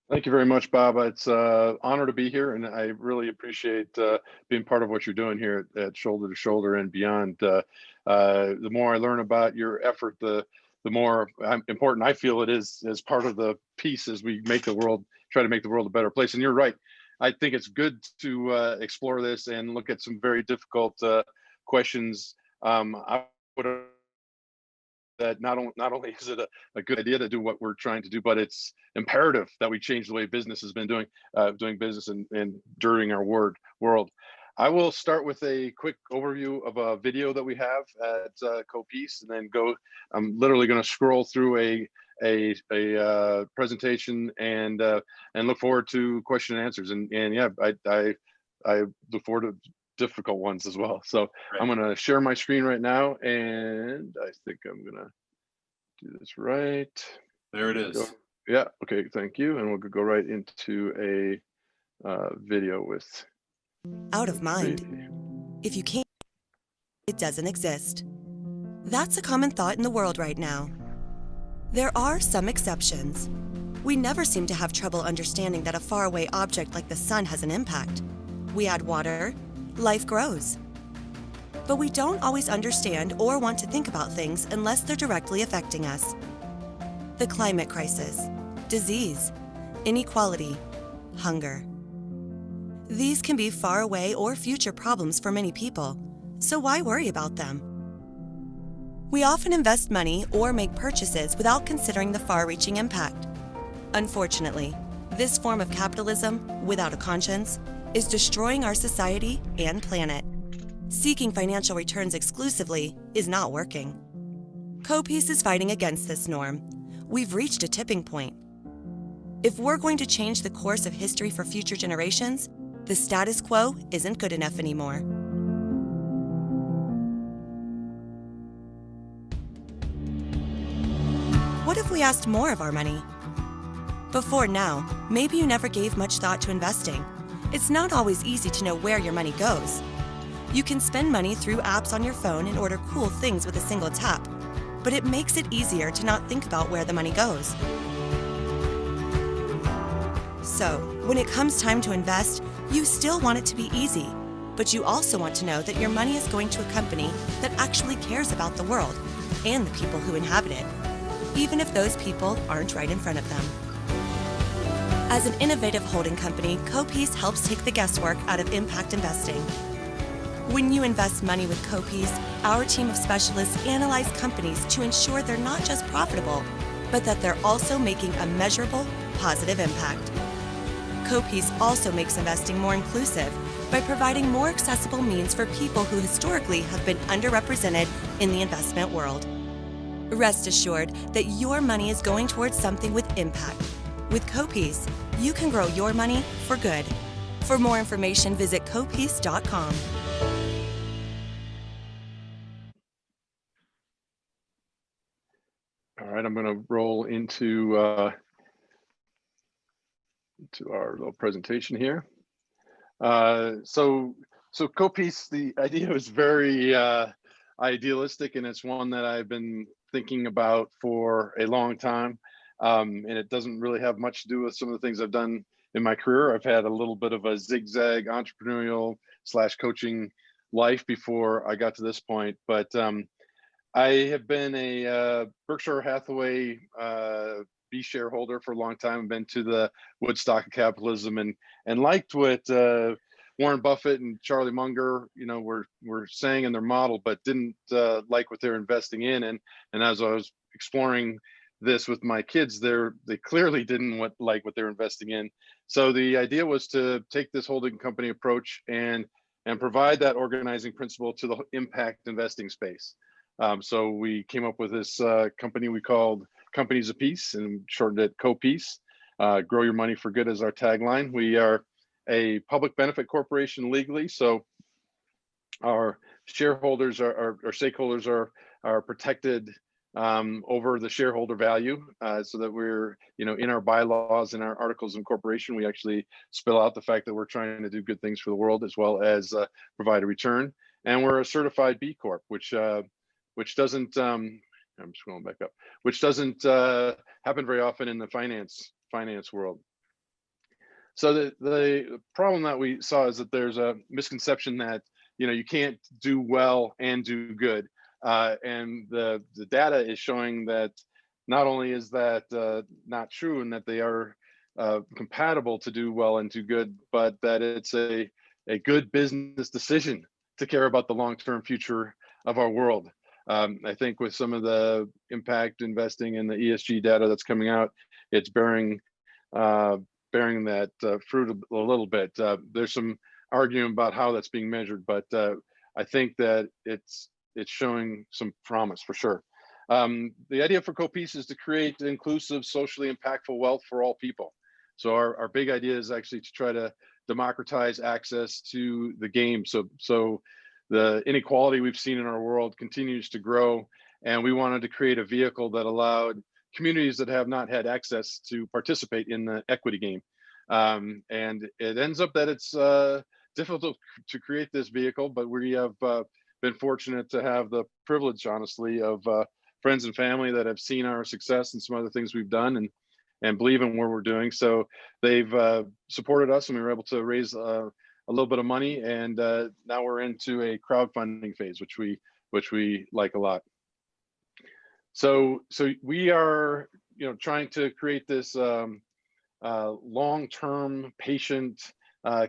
Thank you very much, Bob. It's an honor to be here, and I really appreciate being part of what you're doing here at Shoulder to Shoulder and beyond. The more I learn about your effort, the more important I feel it is as part of the piece as we make the world, try to make the world a better place. And you're right. I think it's good to explore this and look at some very difficult questions. I would that not only is it a good idea to do what we're trying to do, but it's imperative that we change the way business has been doing business and during our world. I will start with a quick overview of a video that we have at CoPeace, and then go. I'm literally going to scroll through a presentation and look forward to question and answers. And yeah, I look forward to difficult ones as well. So Right. I'm going to share my screen right now, and I think I'm going to do this right. There it Go. is. Yeah. Okay. Thank you. And we'll go right into a video with Out of mind. the. If you can't, it doesn't exist. That's a common thought in the world right now. There are some exceptions. We never seem to have trouble understanding that a faraway object like the sun has an impact. We add water, life grows. But we don't always understand or want to think about things unless they're directly affecting us. The climate crisis, disease, inequality, hunger. These can be far away or future problems for many people, so why worry about them? We often invest money or make purchases without considering the far-reaching impact. Unfortunately, this form of capitalism, without a conscience, is destroying our society and planet. Seeking financial returns exclusively is not working. CoPeace is fighting against this norm. We've reached a tipping point. If we're going to change the course of history for future generations, the status quo isn't good enough anymore. What if we asked more of our money? Before now, maybe you never gave much thought to investing. It's not always easy to know where your money goes. You can spend money through apps on your phone and order cool things with a single tap, but it makes it easier to not think about where the money goes. So, when it comes time to invest, you still want it to be easy, but you also want to know that your money is going to a company that actually cares about the world and the people who inhabit it, even if those people aren't right in front of them. As an innovative holding company, CoPeace helps take the guesswork out of impact investing. When you invest money with CoPeace, our team of specialists analyze companies to ensure they're not just profitable, but that they're also making a measurable, positive impact. CoPeace also makes investing more inclusive by providing more accessible means for people who historically have been underrepresented in the investment world. Rest assured that your money is going towards something with impact. With CoPeace, you can grow your money for good. For more information, visit copeace.com. All right, I'm going to roll into our little presentation here. So CoPeace, the idea is very idealistic, and it's one that I've been thinking about for a long time. And it doesn't really have much to do with some of the things I've done in my career. I've had a little bit of a zigzag entrepreneurial / coaching life before I got to this point. But I have been a Berkshire Hathaway B shareholder for a long time. I've been to the Woodstock of capitalism and liked what Warren Buffett and Charlie Munger, were saying in their model, but didn't like what they're investing in. And as I was exploring this with my kids, they clearly didn't like what they're investing in. So the idea was to take this holding company approach and provide that organizing principle to the impact investing space. So we came up with this company we called Companies of Peace, and shortened it CoPeace. Grow your money for good is our tagline. We are a public benefit corporation legally, so our shareholders our stakeholders are protected over the shareholder value, so that we're, in our bylaws and our articles of incorporation, we actually spell out the fact that we're trying to do good things for the world, as well as provide a return. And we're a certified BCorp, which doesn't I'm just going back up, which doesn't happen very often in the finance world. So the problem that we saw is that there's a misconception that you can't do well and do good, and the data is showing that not only is that not true, and that they are compatible to do well and do good, but that it's a good business decision to care about the long-term future of our world. I think with some of the impact investing and the ESG data that's coming out, it's bearing that fruit a little bit. There's some arguing about how that's being measured, but I think that it's showing some promise for sure. The idea for CoPeace is to create inclusive, socially impactful wealth for all people. So our big idea is actually to try to democratize access to the game. So the inequality we've seen in our world continues to grow, and we wanted to create a vehicle that allowed communities that have not had access to participate in the equity game. And it ends up that it's difficult to create this vehicle, but we have been fortunate to have the privilege, honestly, of friends and family that have seen our success and some other things we've done, and believe in what we're doing. So they've supported us, and we were able to raise a little bit of money, and now we're into a crowdfunding phase, which we like a lot. So we are trying to create this long-term, patient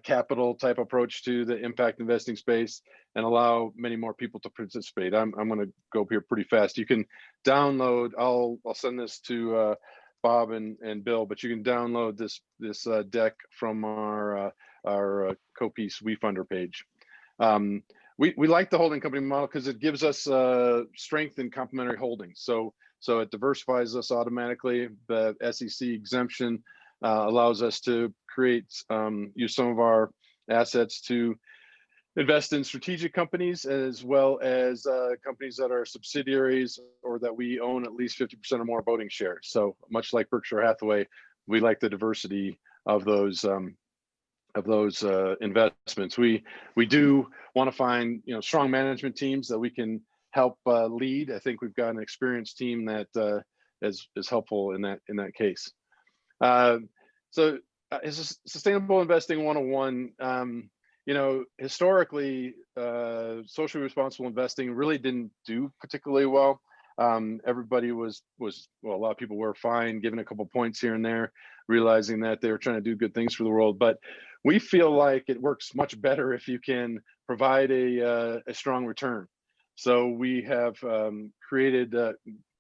capital type approach to the impact investing space, and allow many more people to participate. I'm going to go here pretty fast. You can download. I'll send this to Bob and Bill, but you can download this deck from our CoPeace WeFunder page. We like the holding company model because it gives us strength in complementary holdings. So it diversifies us automatically. The SEC exemption allows us to use some of our assets to invest in strategic companies, as well as companies that are subsidiaries or that we own at least 50% or more voting shares. So much like Berkshire Hathaway, we like the diversity of those investments. We do want to find strong management teams that we can help lead. I think we've got an experienced team that is helpful in that case. So it's sustainable investing 101. Historically, socially responsible investing really didn't do particularly well. Everybody was a lot of people were fine, given a couple points here and there, realizing that they were trying to do good things for the world. But we feel like it works much better if you can provide a strong return. So we have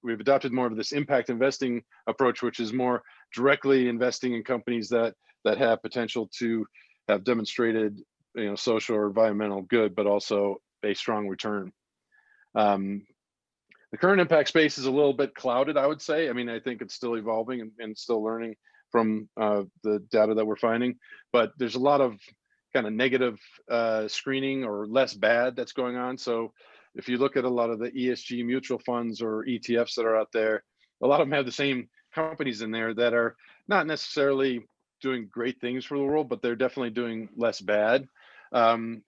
we've adopted more of this impact investing approach, which is more directly investing in companies that have potential to have demonstrated social or environmental good, but also a strong return. The current impact space is a little bit clouded, I would say. I mean, I think it's still evolving and still learning from the data that we're finding, but there's a lot of kind of negative screening or less bad that's going on. So if you look at a lot of the ESG mutual funds or ETFs that are out there, a lot of them have the same companies in there that are not necessarily doing great things for the world, but they're definitely doing less bad. And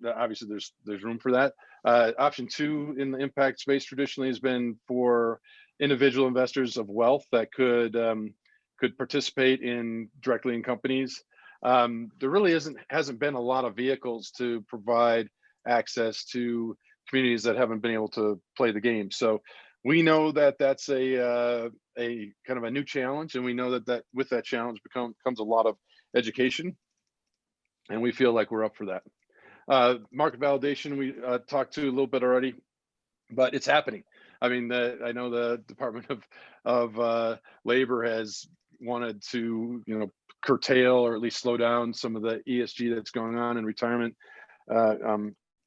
obviously there's room for that. Option 2 in the impact space traditionally has been for individual investors of wealth that could participate directly in companies. There really hasn't been a lot of vehicles to provide access to communities that haven't been able to play the game. So we know that that's a kind of a new challenge, and we know that with that challenge comes a lot of education, and we feel like we're up for that. Market validation we talked to a little bit already, but it's happening. I mean, I know the Department of Labor has wanted to curtail or at least slow down some of the ESG that's going on in retirement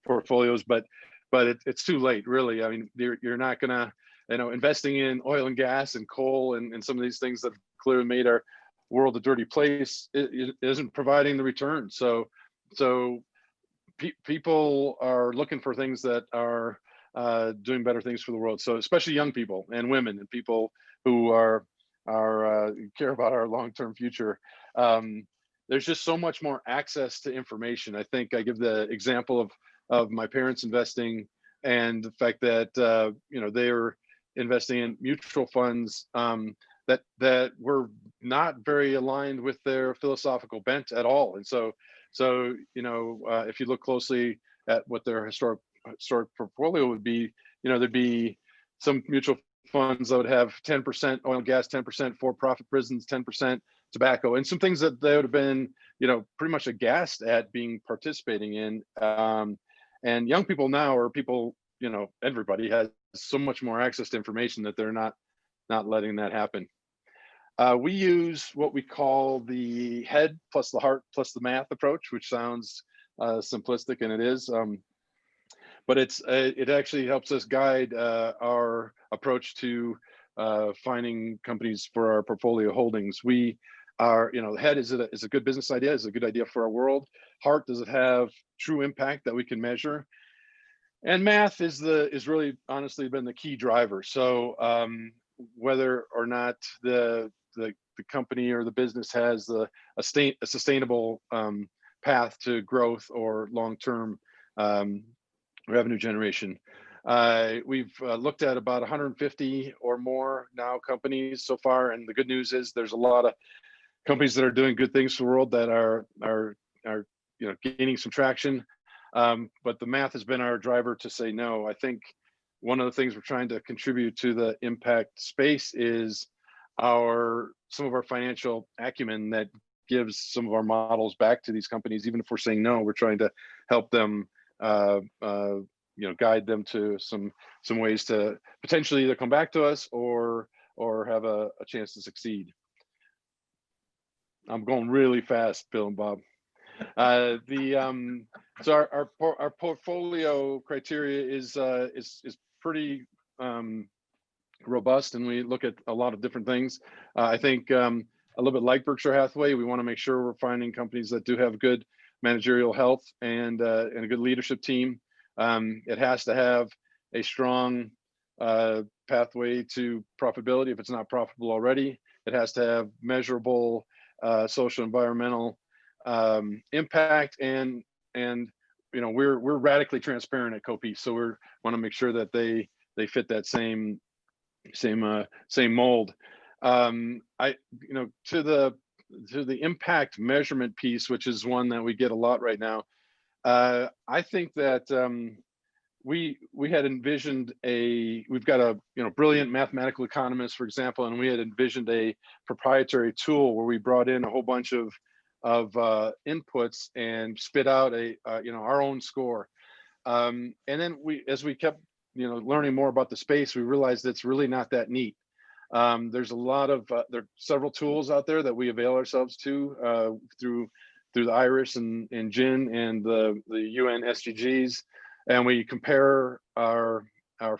portfolios, but it's too late, really. I mean, you're not gonna, investing in oil and gas and coal and some of these things that clearly made our world a dirty place, it isn't providing the return. So people are looking for things that are doing better things for the world. So especially young people and women and people who are care about our long-term future. There's just so much more access to information. I think I give the example of my parents investing, and the fact that they were investing in mutual funds that were not very aligned with their philosophical bent at all. And so if you look closely at what their historic portfolio would be, there'd be some mutual funds that would have 10% oil and gas, 10% for-profit prisons, 10% tobacco, and some things that they would have been, pretty much aghast at being participating in. And young people now, or people, everybody has so much more access to information that they're not letting that happen. We use what we call the head plus the heart plus the math approach, which sounds simplistic, and it is. But it actually helps us guide our approach to finding companies for our portfolio holdings. We are, head, is a good business idea? Is a good idea for our world? Heart, does it have true impact that we can measure? And math is really honestly been the key driver. So whether or not the company or the business has a sustainable path to growth or long-term revenue generation. We've looked at about 150 or more now companies so far, and the good news is there's a lot of companies that are doing good things for the world that are gaining some traction. But the math has been our driver to say no. I think one of the things we're trying to contribute to the impact space is some of our financial acumen that gives some of our models back to these companies. Even if we're saying no, we're trying to help them guide them to some ways to potentially either come back to us or have a chance to succeed. I'm going really fast, Bill and Bob. So our portfolio criteria is pretty robust, and we look at a lot of different things. I think a little bit like Berkshire Hathaway, we want to make sure we're finding companies that do have good managerial health and a good leadership team. It has to have a strong pathway to profitability if it's not profitable already. It has to have measurable social environmental impact, and we're radically transparent at CoPeace, so we want to make sure that they fit that same mold. To the impact measurement piece, which is one that we get a lot right now. I think that we had envisioned we've got a brilliant mathematical economist, for example, and we had envisioned a proprietary tool where we brought in a whole bunch of inputs and spit out our own score. And then as we kept learning more about the space, we realized it's really not that neat. There's a lot of there are several tools out there that we avail ourselves to through the IRIS and GIN and the UN SDGs, and we compare our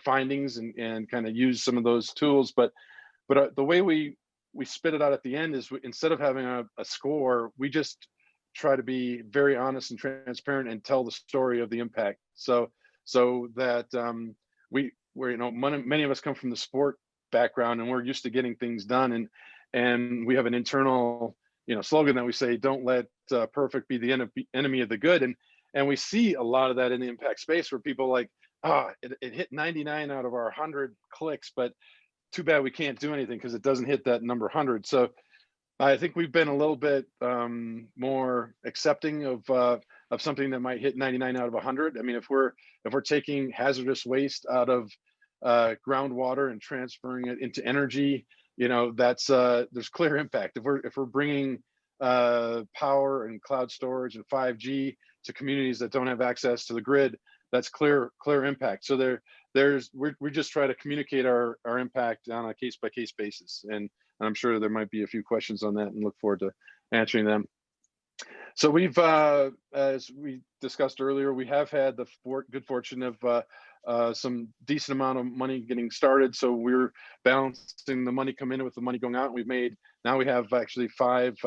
findings and kind of use some of those tools. But the way we spit it out at the end is instead of having a score, we just try to be very honest and transparent and tell the story of the impact. So that many of us come from the sport background, and we're used to getting things done, and we have an internal slogan that we say, don't let perfect be the enemy of the good, and we see a lot of that in the impact space where people like, it hit 99 out of our 100 clicks, but too bad we can't do anything because it doesn't hit that number 100. So I think we've been a little bit more accepting of something that might hit 99 out of 100. I mean, if we're taking hazardous waste out of groundwater and transferring it into energy, that's there's clear impact. If we're bringing power and cloud storage and 5G to communities that don't have access to the grid, that's clear impact. So we just try to communicate our impact on a case by case basis, and I'm sure there might be a few questions on that, and look forward to answering them. So we've, as we discussed earlier, we have had the good fortune of some decent amount of money getting started. So we're balancing the money coming in with the money going out. Now we have actually five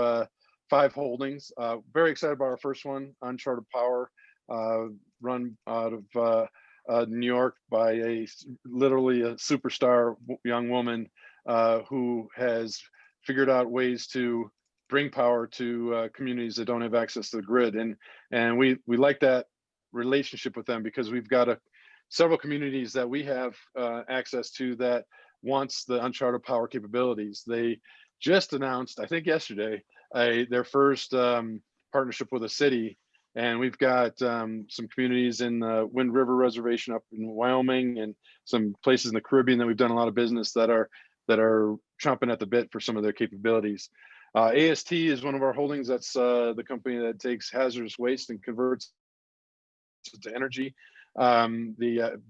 holdings. Very excited about our first one, Uncharted Power, run out of New York by literally a superstar young woman who has figured out ways to bring power to communities that don't have access to the grid, and we like that relationship with them because we've got several communities that we have access to that wants the Uncharted Power capabilities. They just announced, I think yesterday, their first partnership with a city. And we've got some communities in the Wind River Reservation up in Wyoming, and some places in the Caribbean that we've done a lot of business that are chomping at the bit for some of their capabilities. AST is one of our holdings. That's the company that takes hazardous waste and converts it to energy.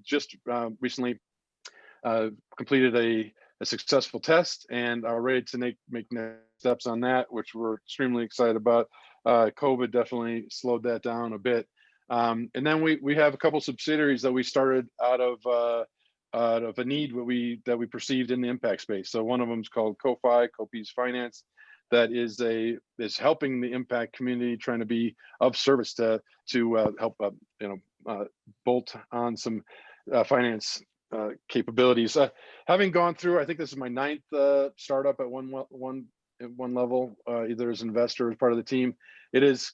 Just recently completed a successful test and are ready to make next steps on that, which we're extremely excited about. COVID definitely slowed that down a bit. And then we have a couple subsidiaries that we started out of a need that we perceived in the impact space. So one of them is called CoPeace Finance, that is helping the impact community, trying to be of service to help bolt on some finance capabilities. Having gone through, I think this is my 9th startup at one level, either as an investor or as part of the team. It is.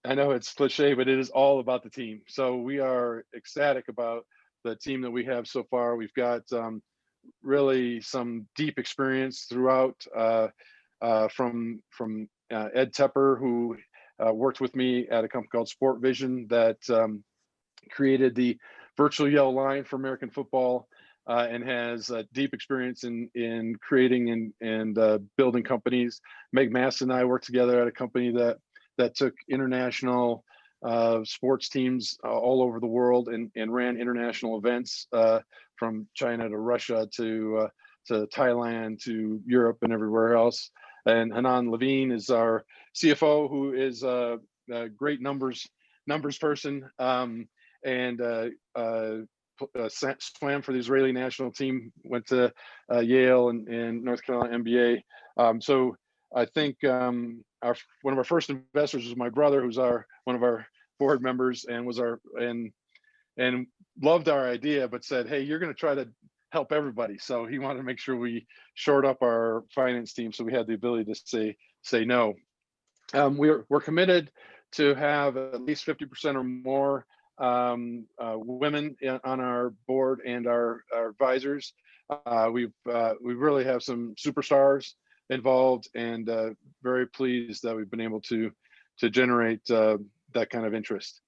I know it's cliche, but it is all about the team. So we are ecstatic about the team that we have so far. We've got really some deep experience throughout, from Ed Tepper, who worked with me at a company called Sport Vision that created the virtual yellow line for American football, and has deep experience in creating and building companies. Meg Mass and I worked together at a company that took international sports teams all over the world and ran international events from China to Russia to Thailand to Europe and everywhere else. And Hanan Levine is our CFO, who is a great numbers person, and swam for the Israeli national team, went to Yale and North Carolina MBA. So I think one of our first investors was my brother, who's one of our board members, and was and loved our idea, but said, "Hey, you're going to try to help everybody." So he wanted to make sure we shored up our finance team, so we had the ability to say no. We're committed to have at least 50% or more women on our board and our advisors. We really have some superstars involved, and very pleased that we've been able to generate that kind of interest.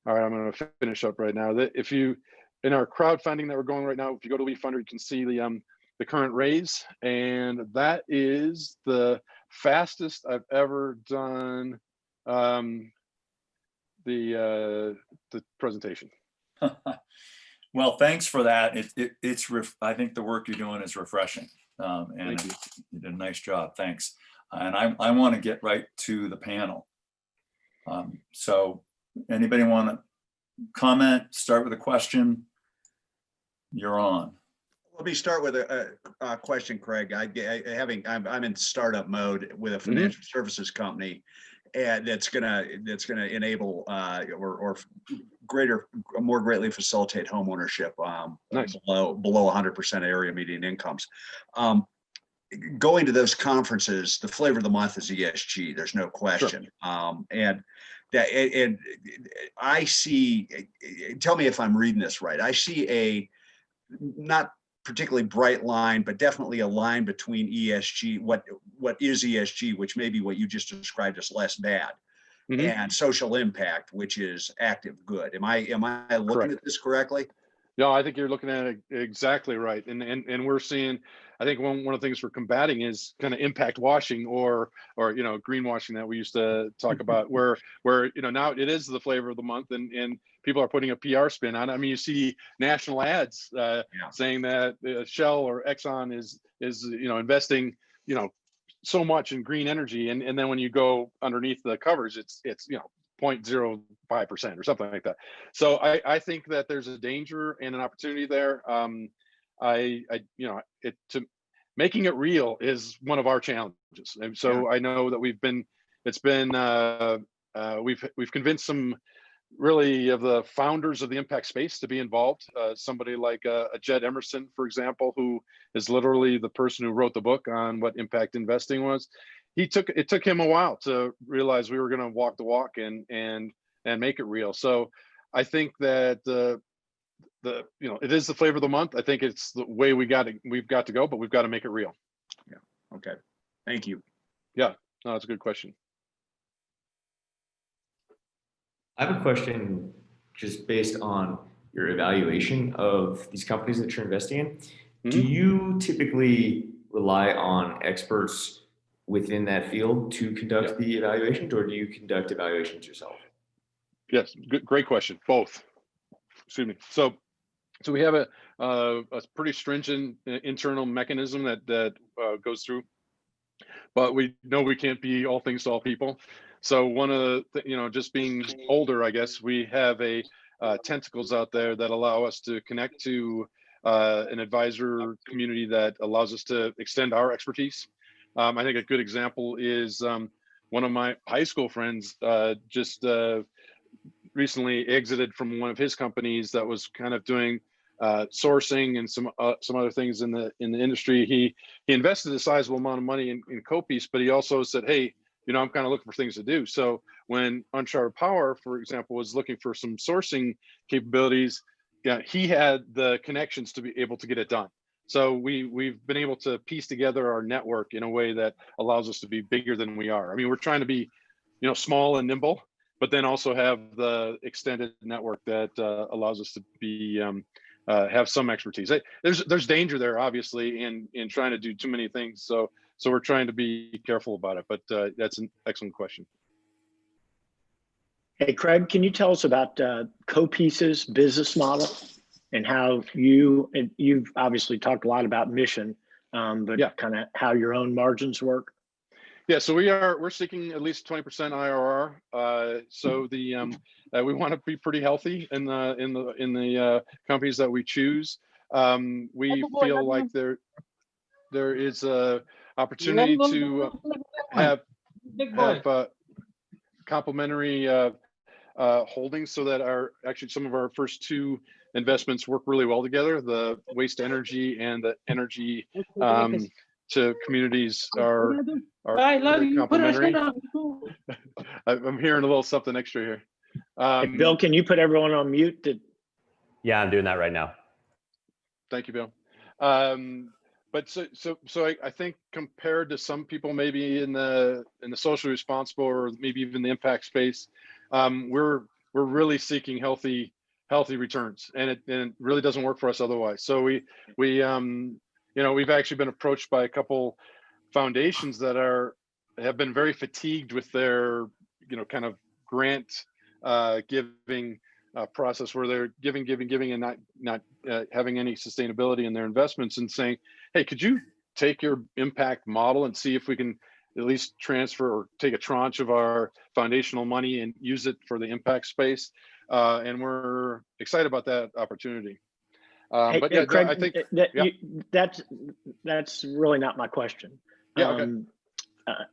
All right, I'm going to finish up right now. If you, in our crowdfunding that we're going right now, if you go to LeafFunder, you can see the current raise, and that is the fastest I've ever done the presentation. Well, thanks for that. I think the work you're doing is refreshing, and you did a nice job. Thanks. And I want to get right to the panel. So anybody want to comment, start with a question? You're on. Let me start with a question, Craig. I'm in startup mode with a financial services company, and that's gonna enable or more greatly facilitate home ownership Nice. below 100% area median incomes. Going to those conferences, the flavor of the month is ESG. There's no question. Sure. And I see. Tell me if I'm reading this right. I see a not particularly bright line, but definitely a line between ESG, what is ESG, which may be what you just described as less bad, and social impact, which is active good. Am I looking Correct. at this correctly? No, I think you're looking at it exactly right. And we're seeing, I think one of the things we're combating is kind of impact washing or greenwashing that we used to talk about, where now it is the flavor of the month, and people are putting a PR spin on it. I mean, you see national ads saying that Shell or Exxon is investing so much in green energy, and then when you go underneath the covers, it's 0.05% or something like that. So I think that there's a danger and an opportunity there. Making it real is one of our challenges, and so I know that we've convinced some really of the founders of the impact space to be involved. Somebody like a Jed Emerson, for example, who is literally the person who wrote the book on what impact investing was. It took him a while to realize we were going to walk the walk and make it real. So I think that it is the flavor of the month. I think it's the way we've got to go, but we've got to make it real. Yeah. Okay, thank you. No, that's a good question. I have a question just based on your evaluation of these companies that you're investing in. Do you typically rely on experts within that field to conduct the evaluations, or do you conduct evaluations yourself? Yes, great question. Both. Excuse me. So we have a pretty stringent internal mechanism that goes through, but we know we can't be all things to all people. So one of the, just being older, I guess, we have a tentacles out there that allow us to connect to an advisor community that allows us to extend our expertise. I think a good example is one of my high school friends just recently exited from one of his companies that was kind of doing sourcing and some other things in the industry. He invested a sizable amount of money in CoPeace, but he also said, hey, I'm kind of looking for things to do. So when Uncharted Power, for example, was looking for some sourcing capabilities, he had the connections to be able to get it done. So we've been able to piece together our network in a way that allows us to be bigger than we are. I mean, we're trying to be, small and nimble, but then also have the extended network that allows us to be have some expertise. There's danger there, obviously, in trying to do too many things. So we're trying to be careful about it. But that's an excellent question. Hey, Craig, can you tell us about CoPeace's business model and how you've obviously talked a lot about mission, but kind of how your own margins work? Yeah, so we're seeking at least 20% IRR. So we want to be pretty healthy in the companies that we choose. We feel like there is a opportunity to have complementary holdings, so that some of our first two investments work really well together. The waste energy and the energy to communities are complementary. I'm hearing a little something extra here. Hey, Bill, can you put everyone on mute? Yeah, I'm doing that right now. Thank you, Bill. But so I think compared to some people maybe in the socially responsible or maybe even the impact space, we're really seeking healthy returns, and it really doesn't work for us otherwise. So we've actually been approached by a couple foundations that have been very fatigued with their kind of grant giving process, where they're giving and not having any sustainability in their investments, and saying, hey, could you take your impact model and see if we can at least transfer or take a tranche of our foundational money and use it for the impact space? And we're excited about that opportunity. Hey, but yeah, Craig, I think that's really not my question. Yeah, okay.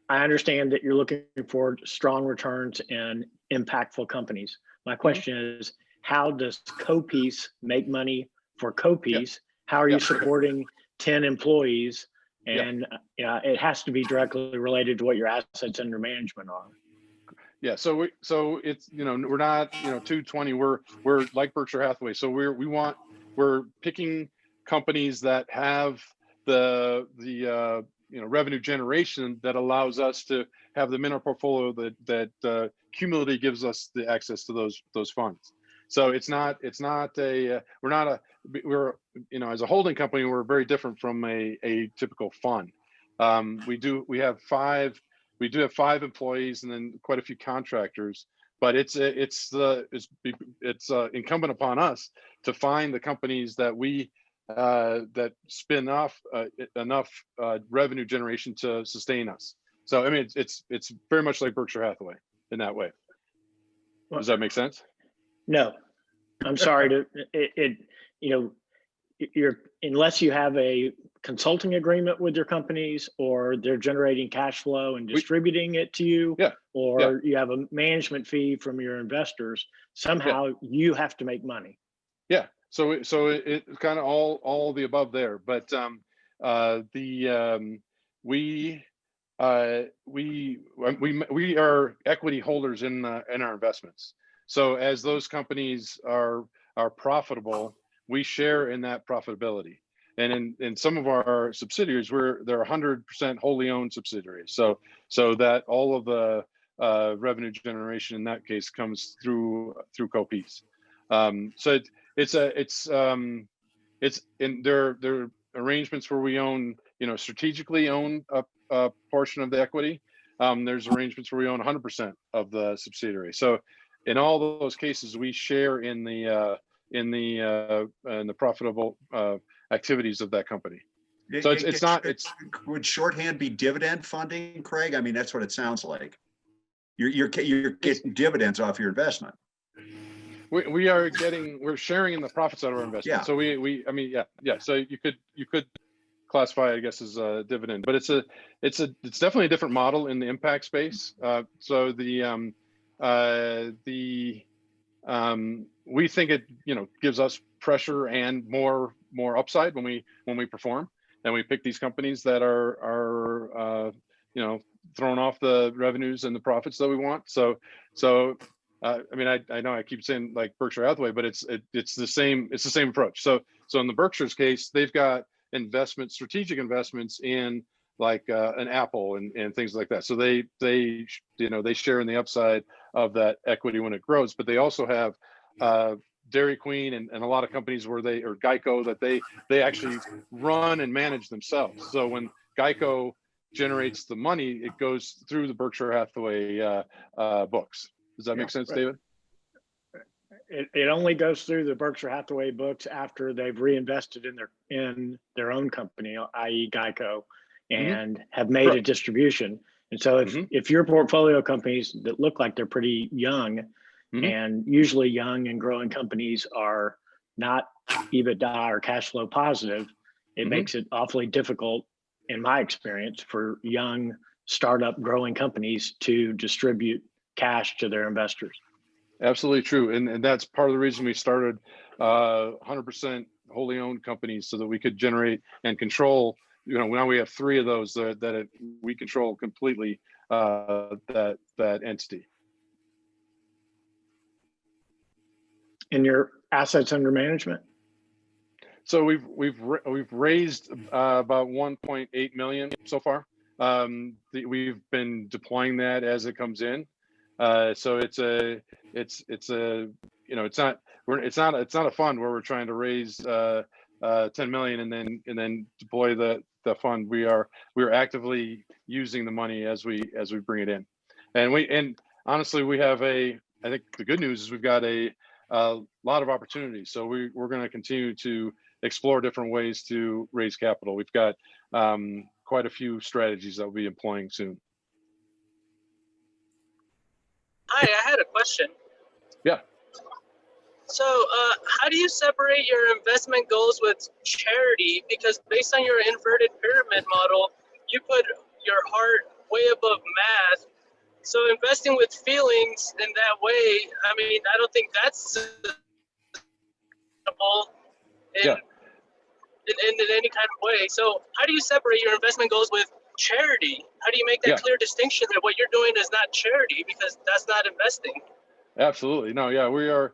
I understand that you're looking for strong returns in impactful companies. My question is, how does CoPeace make money for CoPeace? How are you supporting 10 employees? And it has to be directly related to what your assets under management are. Yeah, so it's we're not 220. We're like Berkshire Hathaway. So we're picking companies that have the revenue generation that allows us to have them in our portfolio that cumulatively gives us the access to those funds. So we're as a holding company, we're very different from a typical fund. We do have five employees and then quite a few contractors, but it's incumbent upon us to find the companies that that spin off enough revenue generation to sustain us. So I mean, it's very much like Berkshire Hathaway in that way. Does that make sense? No, I'm sorry unless you have a consulting agreement with your companies, or they're generating cash flow and distributing it to you, or you have a management fee from your investors, somehow you have to make money. Yeah. So it's kind of all the above there, but we are equity holders in our investments. So as those companies are profitable, we share in that profitability. in some of our subsidiaries, they're 100% wholly owned subsidiaries. So that all of the revenue generation in that case comes through CoPeace. So it's in there are arrangements where we own, strategically own a portion of the equity. There's arrangements where we own 100% of the subsidiary. So in all those cases, we share in the profitable activities of that company. So it's would shorthand be dividend funding, Craig? I mean, that's what it sounds like. You're getting dividends off your investment. We're sharing in the profits out of our investment. Yeah. So yeah. So you could classify it, I guess, as a dividend, but it's definitely a different model in the impact space. So we think it gives us pressure and more upside when we perform, and we pick these companies that are throwing off the revenues and the profits that we want. So I know I keep saying like Berkshire Hathaway, but it's the same approach. So in the Berkshire's case, they've got strategic investments in like an Apple and things like that. So they share in the upside of that equity when it grows, but they also have Dairy Queen and a lot of companies or Geico that they actually run and manage themselves. So when Geico generates the money, it goes through the Berkshire Hathaway books. Does that make sense, right. David? It only goes through the Berkshire Hathaway books after they've reinvested in their own company, i.e. Geico, and have made a distribution. And so if your portfolio companies that look like they're pretty young, and usually young and growing companies are not EBITDA or cash flow positive, it makes it awfully difficult, in my experience, for young startup growing companies to distribute cash to their investors. Absolutely true. And that's part of the reason we started 100% wholly owned companies, so that we could generate and control. Now we have 3 of those we control completely that entity. In your assets under management? So we've raised about 1.8 million so far. We've been deploying that as it comes in. So it's not a fund where we're trying to raise 10 million and then deploy the fund. We're actively using the money as we bring it in, and honestly we have I think the good news is we've got a lot of opportunities. So we're going to continue to explore different ways to raise capital. We've got quite a few strategies that we'll be employing soon. Hi, I had a question. Yeah. So how do you separate your investment goals with charity? Because based on your inverted pyramid model, you put your heart way above math. So investing with feelings in that way, I mean, I don't think that's in any kind of way. So how do you separate your investment goals with charity? How do you make that clear distinction that what you're doing is not charity, because that's not investing? Absolutely. No, yeah, we are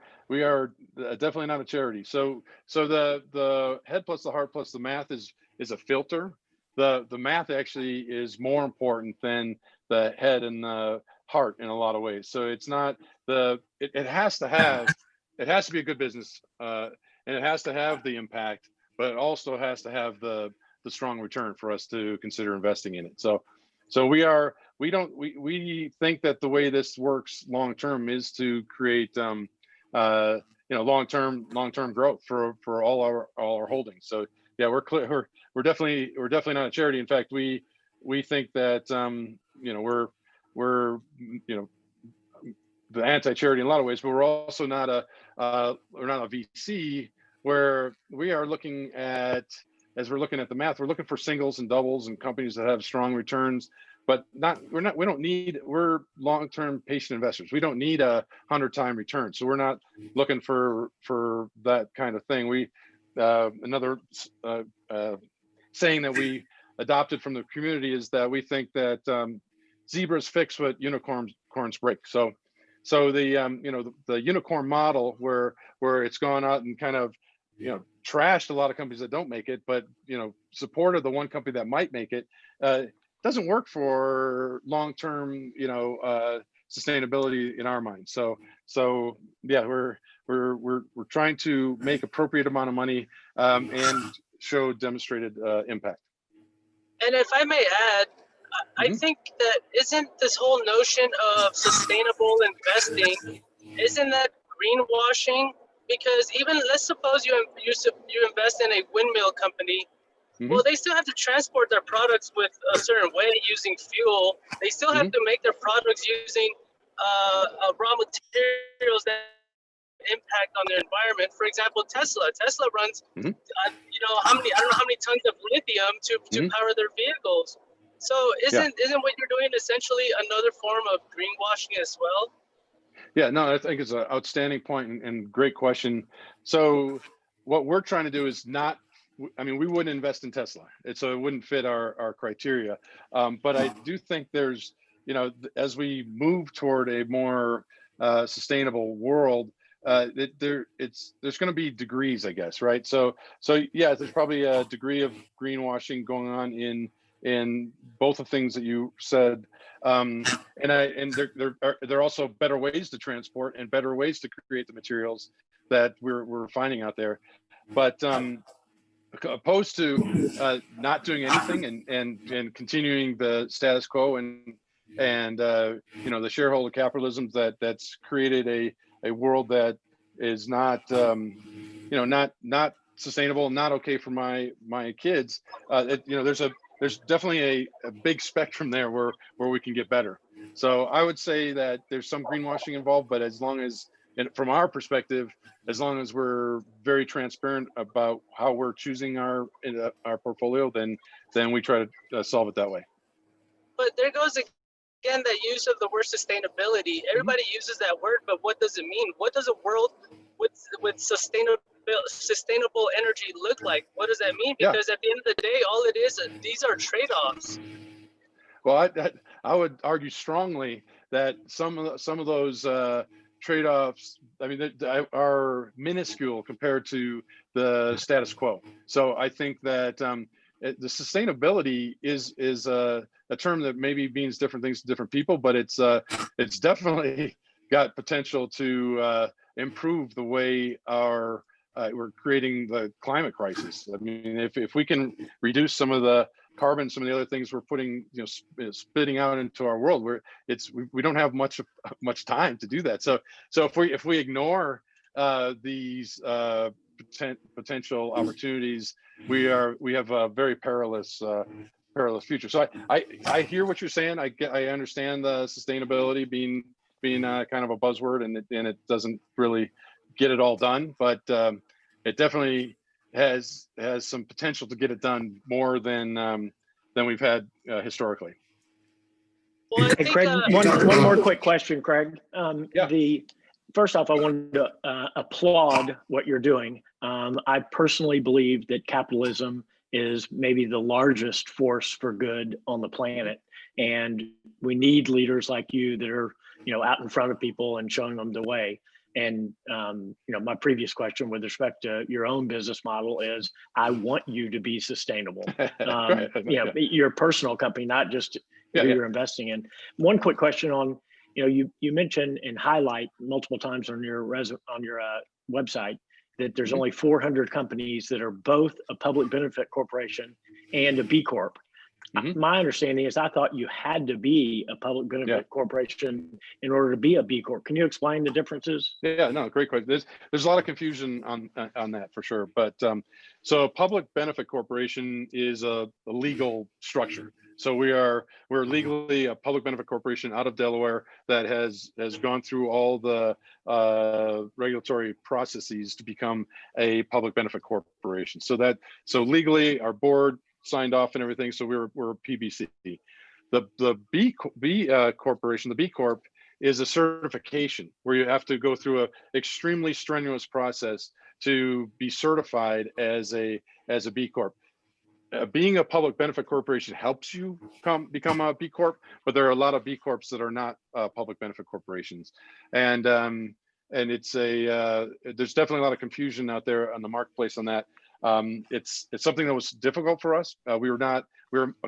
definitely not a charity. So the head plus the heart plus the math is a filter. The math actually is more important than the head and the heart in a lot of ways. So it's not it has to be a good business, and it has to have the impact, but it also has to have the strong return for us to consider investing in it. So we think that the way this works long term is to create long term growth for all our holdings. So yeah, we're definitely not a charity. In fact, we think that we're the anti-charity in a lot of ways, but we're also not a VC, where we are looking at, as we're looking at the math, we're looking for singles and doubles and companies that have strong returns, but we're long-term patient investors. We don't need 100-time return. So we're not looking for that kind of thing. Another saying that we adopted from the community is that we think that zebras fix what unicorns break. So the unicorn model where it's gone out and kind of trashed a lot of companies that don't make it, but supported the one company that might make it. Doesn't work for long-term, sustainability in our mind. So yeah, we're trying to make appropriate amount of money and show demonstrated impact. And if I may add, I think that isn't this whole notion of sustainable investing, isn't that greenwashing? Because even let's suppose you invest in a windmill company. Well, they still have to transport their products with a certain way using fuel. They still have to make their products using raw materials that impact on their environment. For example, Tesla runs, I don't know how many tons of lithium to power their vehicles. So isn't what you're doing essentially another form of greenwashing as well? Yeah, no, I think it's an outstanding point and great question. So what we're trying to do is not, we wouldn't invest in Tesla. So it wouldn't fit our criteria. But I do think there's, as we move toward a more sustainable world, there's going to be degrees, I guess, right? So yeah, there's probably a degree of greenwashing going on in both the things that you said, and there are also better ways to transport and better ways to create the materials that we're finding out there. But opposed to not doing anything and continuing the status quo and the shareholder capitalism that's created a world that is not not sustainable, not okay for my kids. There's definitely a big spectrum there where we can get better. So I would say that there's some greenwashing involved, but as long as, and from our perspective, as long as we're very transparent about how we're choosing our portfolio, then we try to solve it that way. But there goes again that use of the word sustainability. Everybody uses that word, but what does it mean? What does a world with sustainable energy look like? What does that mean? Because at the end of the day, all it is, these are trade-offs. Well, I would argue strongly that some of those trade-offs, are minuscule compared to the status quo. So I think that the sustainability is a term that maybe means different things to different people, but it's definitely got potential to improve the way we're creating the climate crisis. If we can reduce some of the carbon, some of the other things we're putting, spitting out into our world, we don't have much time to do that. So if we ignore these potential opportunities, we have a very perilous future. So I hear what you're saying. I understand the sustainability being kind of a buzzword, and it doesn't really get it all done, but it definitely has some potential to get it done more than we've had historically. Well, I Hey, think, Craig, one more quick question, Craig. First off, I wanted to applaud what you're doing. I personally believe that capitalism is maybe the largest force for good on the planet, and we need leaders like you that are out in front of people and showing them the way. And my previous question with respect to your own business model is, I want you to be sustainable. Your personal company, not just who you're investing in. One quick question on, you mentioned and highlight multiple times on your website that there's only 400 companies that are both a public benefit corporation and a B Corp. My understanding is I thought you had to be a public benefit corporation in order to be a B Corp. Can you explain the differences? Yeah, no, great question. There's a lot of confusion on that for sure. But so a public benefit corporation is a legal structure. So we're legally a public benefit corporation out of Delaware that has gone through all the regulatory processes to become a public benefit corporation. So legally our board signed off and everything. So we're PBC. The B corporation, the B Corp, is a certification where you have to go through an extremely strenuous process to be certified as a B Corp. Being a public benefit corporation helps you become a B Corp, but there are a lot of B Corps that are not public benefit corporations, and it's there's definitely a lot of confusion out there on the marketplace on that. It's something that was difficult for us. We were a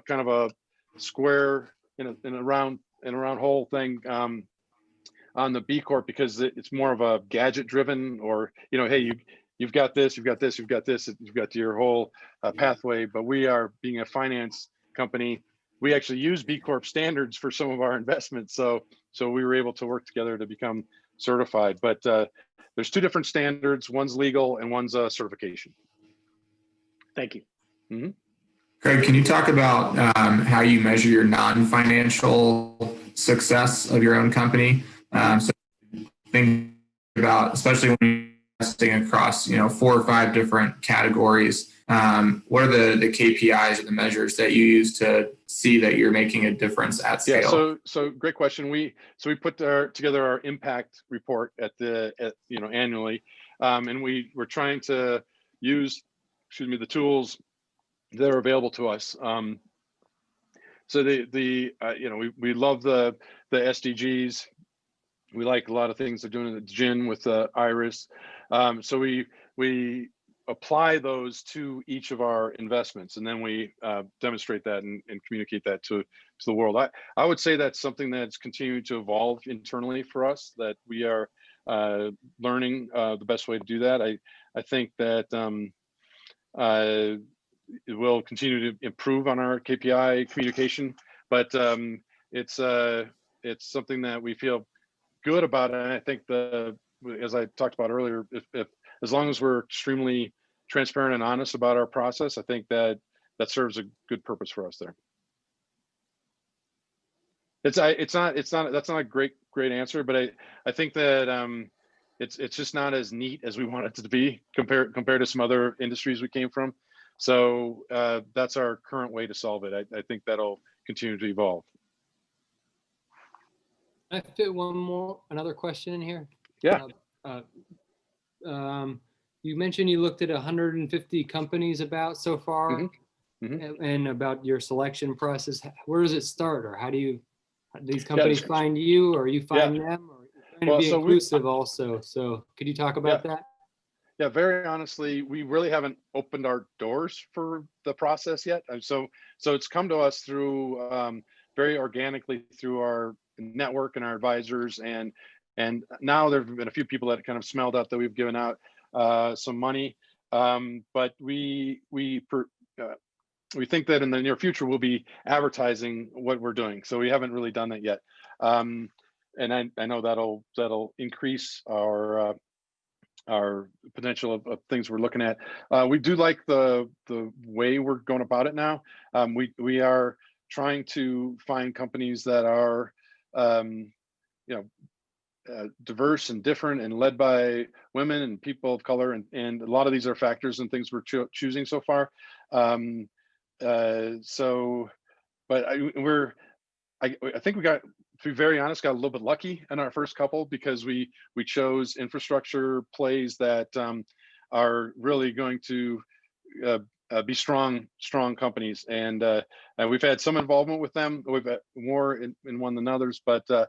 kind of a square in a round hole thing on the B Corp, because it's more of a gadget driven, or hey, you've got this, you've got this, you've got this, you've got your whole pathway. But we are, being a finance company, we actually use B Corp standards for some of our investments. So we were able to work together to become certified. But there's two different standards. One's legal and one's a certification. Thank you. Mm-hmm. Craig, can you talk about how you measure your non-financial success of your own company? So think about, especially when you're investing across 4 or 5 different categories, what are the KPIs or the measures that you use to see that you're making a difference at scale? Yeah, so great question. We put together our impact report at annually, and we're trying to use the tools that are available to us. So we love the SDGs. We like a lot of things they're doing in the gin with Iris. So we apply those to each of our investments, and then we demonstrate that and communicate that to the world. I would say that's something that's continuing to evolve internally for us, that we are learning the best way to do that. I think that it will continue to improve on our KPI communication, but it's something that we feel good about it. And I think as I talked about earlier, if as long as we're extremely transparent and honest about our process, I think that serves a good purpose for us there. That's not a great answer, but I think that it's just not as neat as we want it to be compared to some other industries we came from. So that's our current way to solve it. I think that'll continue to evolve. I fit another question in here. Yeah. You mentioned you looked at 150 companies about so far, and about your selection process. Where does it start, or how do these companies find you, or you find them, or you're trying to be inclusive also? So could you talk about that? Yeah, very honestly, we really haven't opened our doors for the process yet. And so it's come to us through very organically through our network and our advisors, and now there have been a few people that kind of smelled out that we've given out some money, but we think that in the near future we'll be advertising what we're doing. So we haven't really done that yet, and I know that'll increase our potential of things we're looking at. We do like the way we're going about it now. We are trying to find companies that are diverse and different and led by women and people of color, and a lot of these are factors and things we're choosing so far. But I think we got, to be very honest, got a little bit lucky in our first couple, because we chose infrastructure plays that are really going to be strong companies, and we've had some involvement with them. We've had more in one than others, but with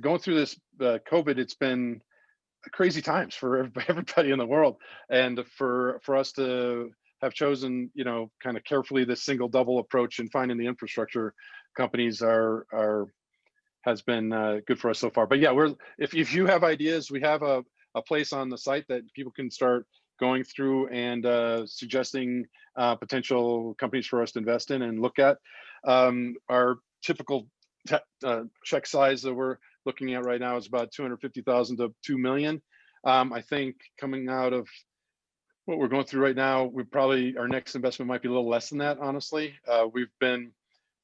going through this COVID, it's been crazy times for everybody in the world, and for us to have chosen, kind of carefully this single double approach and finding the infrastructure companies has been good for us so far. But yeah, if you have ideas, we have a place on the site that people can start going through and suggesting potential companies for us to invest in and look at. Our typical check size that we're looking at right now is about 250,000 to 2 million. I think coming out of what we're going through right now, our next investment might be a little less than that, honestly. We've been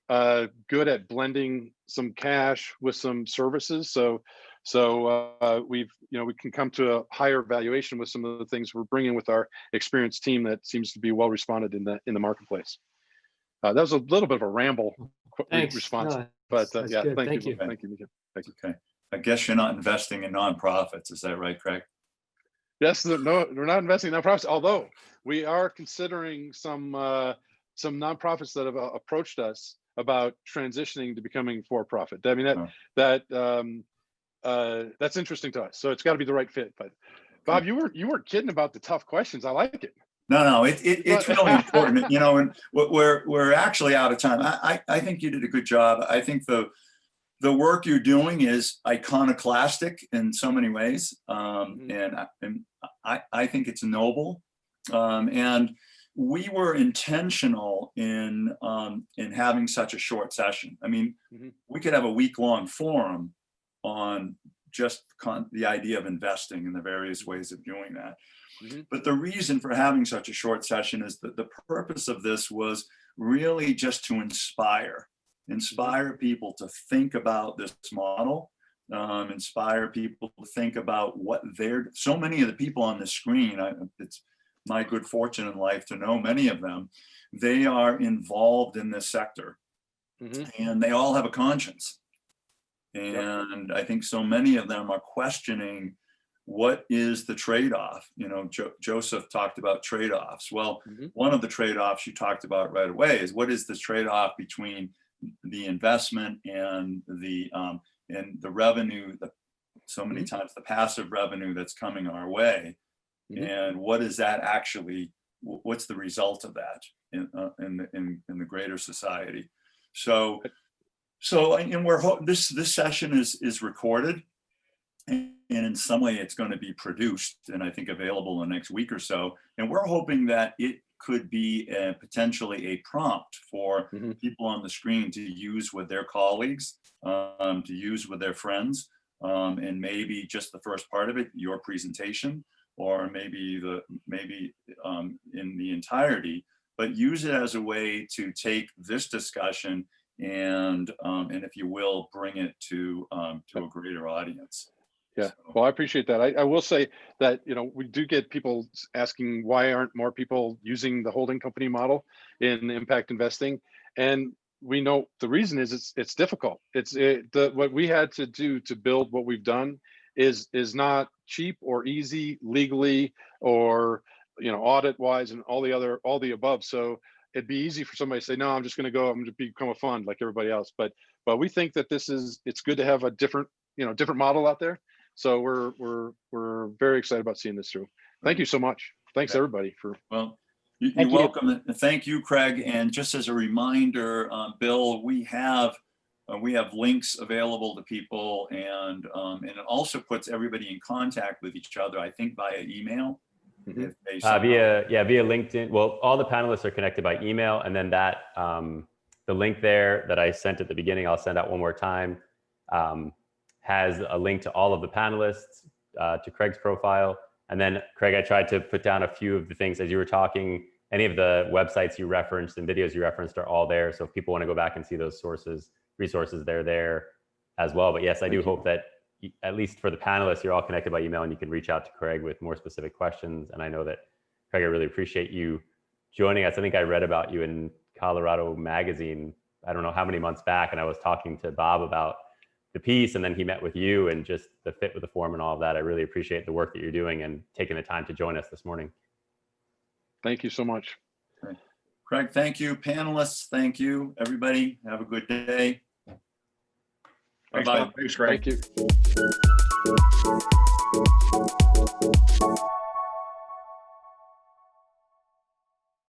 good at blending some cash with some services, so we can come to a higher valuation with some of the things we're bringing with our experienced team that seems to be well responded in the marketplace. That was a little bit of a ramble response, but yeah, thank you. Thank you. Okay, I guess you're not investing in nonprofits, is that right, Craig? Yes, no, we're not investing in nonprofits, although we are considering some nonprofits that have approached us about transitioning to becoming for-profit. I mean, that's interesting to us. So it's got to be the right fit, Bob, you weren't kidding about the tough questions. I like it. No, it's really important, you know, and we're actually out of time. I think you did a good job. I think the work you're doing is iconoclastic in so many ways, and I think it's noble. And we were intentional in having such a short session. I mean, we could have a week-long forum on just the idea of investing and the various ways of doing that. But the reason for having such a short session is that the purpose of this was really just to inspire people to think about this model, inspire people to think about what so many of the people on the screen, it's my good fortune in life to know many of them, they are involved in this sector and they all have a conscience. And I think so many of them are questioning, what is the trade-off? You know, Joseph talked about trade-offs. Well, one of the trade-offs you talked about right away is, what is the trade-off between the investment and the revenue, so many times the passive revenue that's coming our way, and what is that actually? What's the result of that in the greater society? So and this session is recorded. And in some way it's going to be produced and I think available in the next week or so. And we're hoping that it could be potentially a prompt for people on the screen to use with their colleagues, to use with their friends, and maybe just the first part of it, your presentation, or maybe in the entirety, but use it as a way to take this discussion and if you will, bring it to a greater audience. Yeah, well, I appreciate that. I will say that, you know, we do get people asking, why aren't more people using the holding company model in impact investing? And we know the reason is it's difficult. What we had to do to build what we've done is not cheap or easy legally, or, you know, audit wise and all the above. So it'd be easy for somebody to say, no, I'm just going to become a fund like everybody else. But we think that it's good to have a different model out there. So we're very excited about seeing this through. Thank you so much. Thanks everybody for. Well, you're welcome. Thank you, Craig. And just as a reminder, Bill, we have links available to people, and it also puts everybody in contact with each other, I think via email. Via LinkedIn. Well, all the panelists are connected by email, and then that the link there that I sent at the beginning, I'll send out one more time. Has a link to all of the panelists, to Craig's profile. And then Craig, I tried to put down a few of the things as you were talking. Any of the websites you referenced and videos you referenced are all there. So if people want to go back and see those resources, they're there as well. But yes, I do hope that at least for the panelists, you're all connected by email and you can reach out to Craig with more specific questions. And I know that, Craig, I really appreciate you joining us. I think I read about you in Colorado Magazine, I don't know how many months back, and I was talking to Bob about the piece, and then he met with you and just the fit with the form and all of that. I really appreciate the work that you're doing and taking the time to join us this morning. Thank you so much. Okay. Craig, thank you. Panelists, thank you. Everybody, have a good day. Thanks, Bye-bye. Thanks, Craig. Thank you.